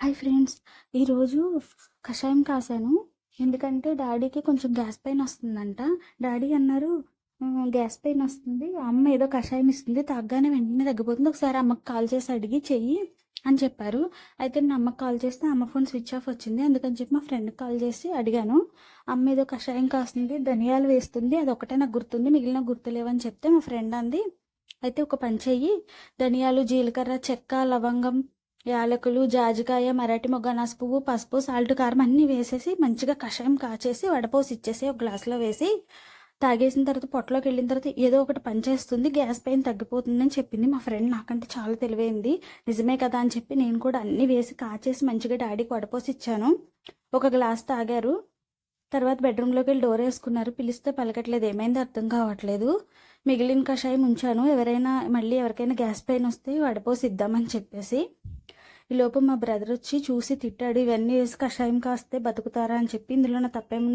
Hi friends. ఈరోజు కషాయం కాసాను. ఎందుకంటే డాడీకి కొంచెం గ్యాస్ పెయిన్ వస్తుందంట. డాడీ అన్నారు, గ్యాస్ పెయిన్ వస్తుంది, అమ్మ ఏదో కషాయం ఇస్తుంది, తాగ్గానే వెంటనే తగ్గిపోతుంది, ఒకసారి అమ్మకి కాల్ చేసి అడిగి చెయ్యి అని చెప్పారు. అయితే నేను అమ్మకి కాల్ చేస్తే అమ్మ ఫోన్ స్విచ్ ఆఫ్ వచ్చింది. అందుకని చెప్పి మా ఫ్రెండ్కి కాల్ చేసి అడిగాను. అమ్మ ఏదో కషాయం కాస్తుంది, ధనియాలు వేస్తుంది, అది ఒకటే నాకు గుర్తుంది, మిగిలిన గుర్తులేవని చెప్తే మా ఫ్రెండ్ అంది, అయితే ఒక పని చెయ్యి, ధనియాలు, జీలకర్ర, చెక్క, లవంగం, యాలకులు, జాజికాయ, మరాఠీ మొగ్గ, అనాస పువ్వు, పసుపు, సాల్ట్, కారం అన్నీ వేసేసి మంచిగా కషాయం కాచేసి వడపోసి ఇచ్చేసి ఒక గ్లాసులో వేసి తాగేసిన తర్వాత పొట్టలోకి వెళ్ళిన తర్వాత ఏదో ఒకటి పనిచేస్తుంది, గ్యాస్ పెయిన్ తగ్గిపోతుందని చెప్పింది మా ఫ్రెండ్. నాకంటే చాలా తెలివైంది. నిజమే కదా అని చెప్పి నేను కూడా అన్నీ వేసి కాచేసి మంచిగా డాడీకి వడపోసి ఇచ్చాను. ఒక గ్లాస్ తాగారు. తర్వాత బెడ్రూమ్లోకి వెళ్ళి డోర్ వేసుకున్నారు. పిలిస్తే పలకట్లేదు, ఏమైంది అర్థం కావట్లేదు. మిగిలిన కషాయం ఉంచాను, ఎవరికైనా గ్యాస్ పెయిన్ వస్తే వడపోసి ఇద్దామని చెప్పేసి. ఈలోపు మా బ్రదర్ వచ్చి చూసి తిట్టాడు, ఇవన్నీ వేసి కషాయం కాస్తే బతుకుతారా అని చెప్పి. ఇందులో నా తప్పేముంది?